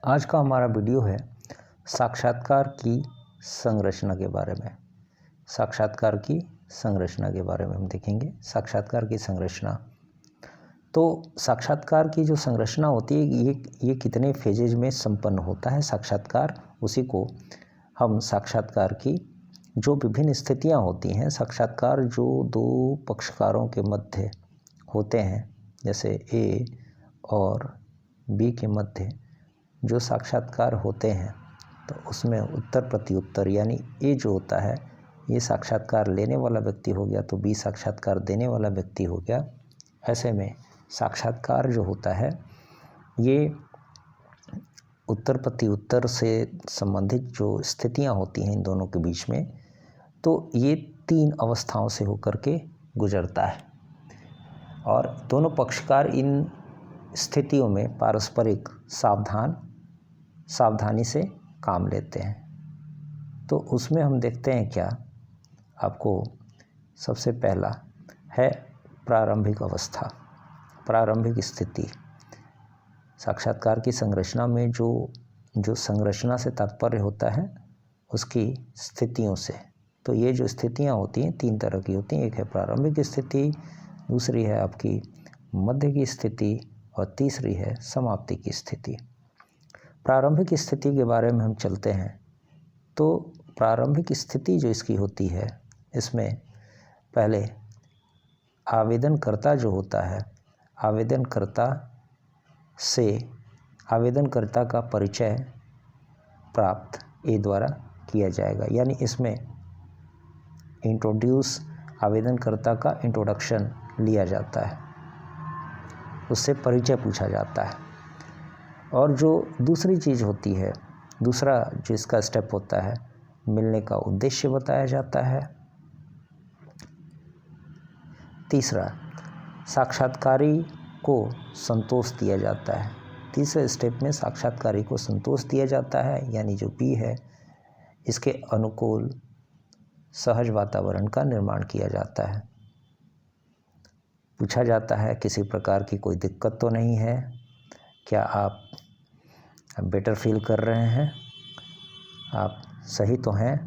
आज का हमारा वीडियो है साक्षात्कार की संरचना के बारे में। साक्षात्कार की संरचना के बारे में हम देखेंगे। साक्षात्कार की संरचना, तो साक्षात्कार की जो संरचना होती है ये कितने फेजेज में संपन्न होता है साक्षात्कार, उसी को हम साक्षात्कार की जो विभिन्न स्थितियां होती हैं, साक्षात्कार जो दो पक्षकारों के मध्य होते हैं, जैसे ए और बी के मध्य जो साक्षात्कार होते हैं, तो उसमें उत्तर प्रत्युत्तर यानी ए जो होता है ये साक्षात्कार लेने वाला व्यक्ति हो गया, तो बी साक्षात्कार देने वाला व्यक्ति हो गया। ऐसे में साक्षात्कार जो होता है ये उत्तर प्रत्युत्तर से संबंधित जो स्थितियां होती हैं इन दोनों के बीच में, तो ये तीन अवस्थाओं से होकर के गुजरता है और दोनों पक्षकार इन स्थितियों में पारस्परिक सावधानी से काम लेते हैं। तो उसमें हम देखते हैं क्या, आपको सबसे पहला है प्रारंभिक अवस्था, प्रारंभिक स्थिति। साक्षात्कार की संरचना में जो संरचना से तात्पर्य होता है उसकी स्थितियों से। तो ये जो स्थितियां होती हैं तीन तरह की होती हैं, एक है प्रारंभिक स्थिति, दूसरी है आपकी मध्य की स्थिति और तीसरी है समाप्ति की स्थिति। प्रारंभिक स्थिति के बारे में हम चलते हैं। तो प्रारंभिक स्थिति जो इसकी होती है, इसमें पहले आवेदनकर्ता जो होता है, आवेदनकर्ता का परिचय प्राप्त ए द्वारा किया जाएगा, यानी इसमें आवेदनकर्ता का इंट्रोडक्शन लिया जाता है, उससे परिचय पूछा जाता है। और जो दूसरी चीज़ होती है, दूसरा जो इसका स्टेप होता है, मिलने का उद्देश्य बताया जाता है। तीसरा, साक्षात्कारी को संतोष दिया जाता है। तीसरे स्टेप में साक्षात्कारी को संतोष दिया जाता है, यानी जो बी है इसके अनुकूल सहज वातावरण का निर्माण किया जाता है। पूछा जाता है किसी प्रकार की कोई दिक्कत तो नहीं है, क्या आप बेटर फील कर रहे हैं, आप सही तो हैं,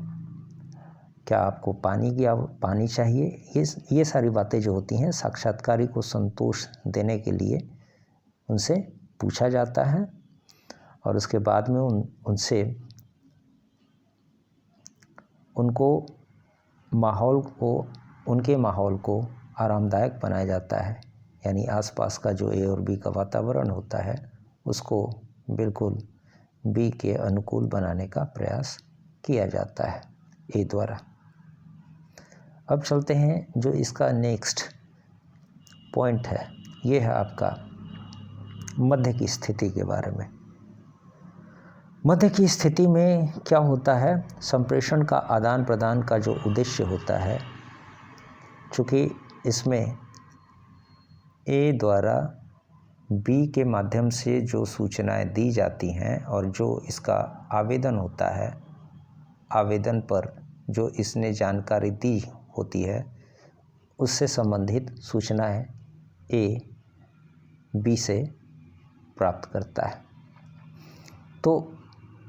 क्या आपको पानी चाहिए। ये सारी बातें जो होती हैं साक्षात्कारी को संतोष देने के लिए उनसे पूछा जाता है और उसके बाद में उनके माहौल को आरामदायक बनाया जाता है, यानी आसपास का जो ए और बी का वातावरण होता है उसको बिल्कुल बी के अनुकूल बनाने का प्रयास किया जाता है ए द्वारा। अब चलते हैं जो इसका नेक्स्ट पॉइंट है, ये है आपका मध्य की स्थिति के बारे में। मध्य की स्थिति में क्या होता है, संप्रेषण का आदान प्रदान का जो उद्देश्य होता है, चूँकि इसमें ए द्वारा बी के माध्यम से जो सूचनाएं दी जाती हैं और जो इसका आवेदन होता है, आवेदन पर जो इसने जानकारी दी होती है उससे संबंधित सूचनाएं ए बी से प्राप्त करता है। तो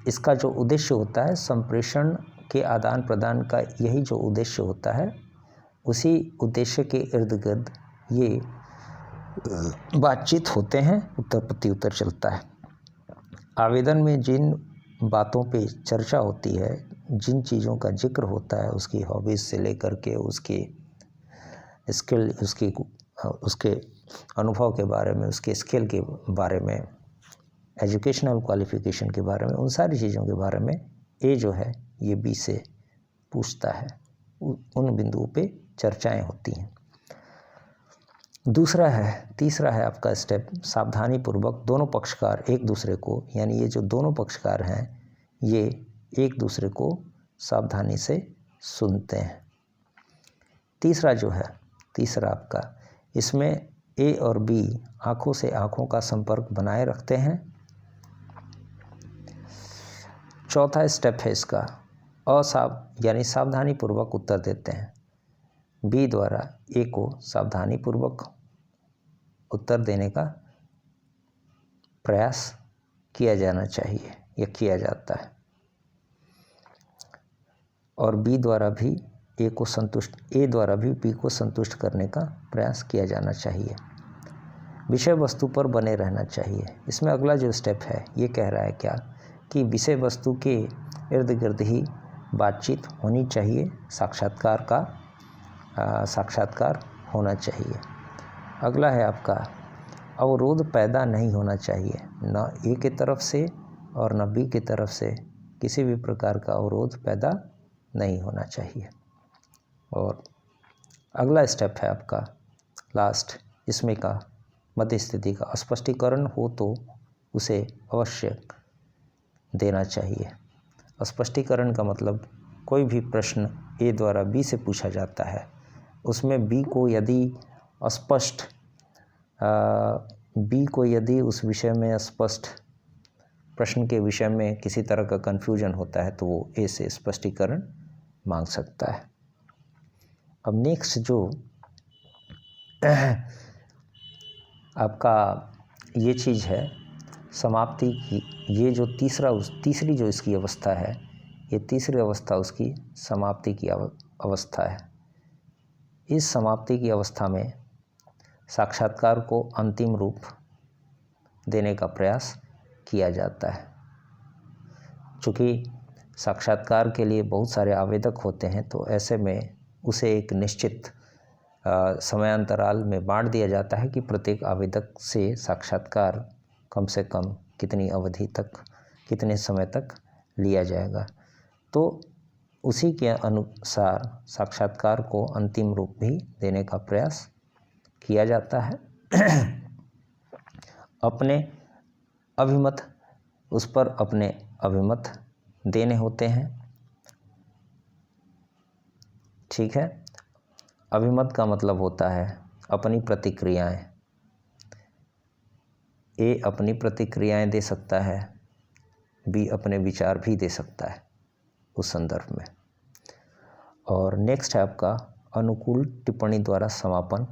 इसका जो उद्देश्य होता है, संप्रेषण के आदान प्रदान का यही जो उद्देश्य होता है, उसी उद्देश्य के इर्द गिर्द ये बातचीत होते हैं, उत्तर प्रत्युत्तर चलता है। आवेदन में जिन बातों पे चर्चा होती है, जिन चीज़ों का जिक्र होता है, उसकी हॉबीज़ से लेकर के उसकी स्किल, उसके अनुभव के बारे में, उसके स्किल के बारे में, एजुकेशनल क्वालिफ़िकेशन के बारे में, उन सारी चीज़ों के बारे में ए जो है ये बी से पूछता है, उन बिंदुओं पे चर्चाएं होती हैं। तीसरा है आपका स्टेप, सावधानीपूर्वक दोनों पक्षकार एक दूसरे को, यानी ये जो दोनों पक्षकार हैं ये एक दूसरे को सावधानी से सुनते हैं। तीसरा आपका, इसमें ए और बी आँखों से आँखों का संपर्क बनाए रखते हैं। चौथा स्टेप है इसका यानी सावधानीपूर्वक उत्तर देते हैं। बी द्वारा ए को सावधानीपूर्वक उत्तर देने का प्रयास किया जाना चाहिए या किया जाता है, और ए द्वारा भी बी को संतुष्ट करने का प्रयास किया जाना चाहिए। विषय वस्तु पर बने रहना चाहिए। इसमें अगला जो स्टेप है ये कह रहा है क्या कि विषय वस्तु के इर्द गिर्द ही बातचीत होनी चाहिए, साक्षात्कार होना चाहिए। अगला है आपका अवरोध पैदा नहीं होना चाहिए, न ए की तरफ से और न बी की तरफ से किसी भी प्रकार का अवरोध पैदा नहीं होना चाहिए। और अगला स्टेप है आपका लास्ट, इसमें का मध्य स्थिति का स्पष्टीकरण हो तो उसे अवश्य देना चाहिए। स्पष्टीकरण का मतलब कोई भी प्रश्न ए द्वारा बी से पूछा जाता है, उसमें बी को यदि उस विषय में स्पष्ट प्रश्न के विषय में किसी तरह का कन्फ्यूजन होता है तो वो ए से स्पष्टीकरण मांग सकता है। अब नेक्स्ट जो आपका ये चीज़ है समाप्ति की, ये जो तीसरी जो इसकी अवस्था है, ये तीसरी अवस्था उसकी समाप्ति की अवस्था है। इस समाप्ति की अवस्था में साक्षात्कार को अंतिम रूप देने का प्रयास किया जाता है। चूँकि साक्षात्कार के लिए बहुत सारे आवेदक होते हैं तो ऐसे में उसे एक निश्चित समयांतराल में बांट दिया जाता है कि प्रत्येक आवेदक से साक्षात्कार कम से कम कितनी अवधि तक, कितने समय तक लिया जाएगा। तो उसी के अनुसार साक्षात्कार को अंतिम रूप भी देने का प्रयास किया जाता है। उस पर अपने अभिमत देने होते हैं। ठीक है, अभिमत का मतलब होता है अपनी प्रतिक्रियाएं। ए अपनी प्रतिक्रियाएं दे सकता है, बी अपने विचार भी दे सकता है उस संदर्भ में। और नेक्स्ट है आपका अनुकूल टिप्पणी द्वारा समापन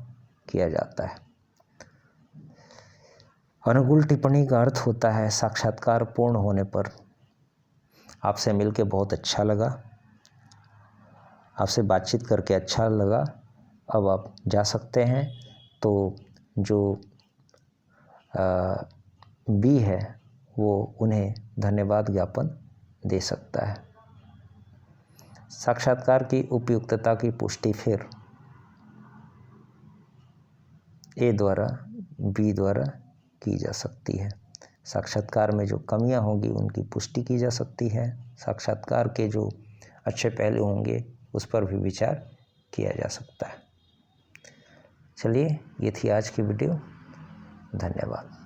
किया जाता है। अनुकूल टिप्पणी का अर्थ होता है साक्षात्कार पूर्ण होने पर आपसे मिलके बहुत अच्छा लगा, आपसे बातचीत करके अच्छा लगा, अब आप जा सकते हैं। तो जो बी है वो उन्हें धन्यवाद ज्ञापन दे सकता है। साक्षात्कार की उपयुक्तता की पुष्टि फिर ए द्वारा बी द्वारा की जा सकती है। साक्षात्कार में जो कमियां होंगी उनकी पुष्टि की जा सकती है। साक्षात्कार के जो अच्छे पहलू होंगे उस पर भी विचार किया जा सकता है। चलिए, ये थी आज की वीडियो। धन्यवाद।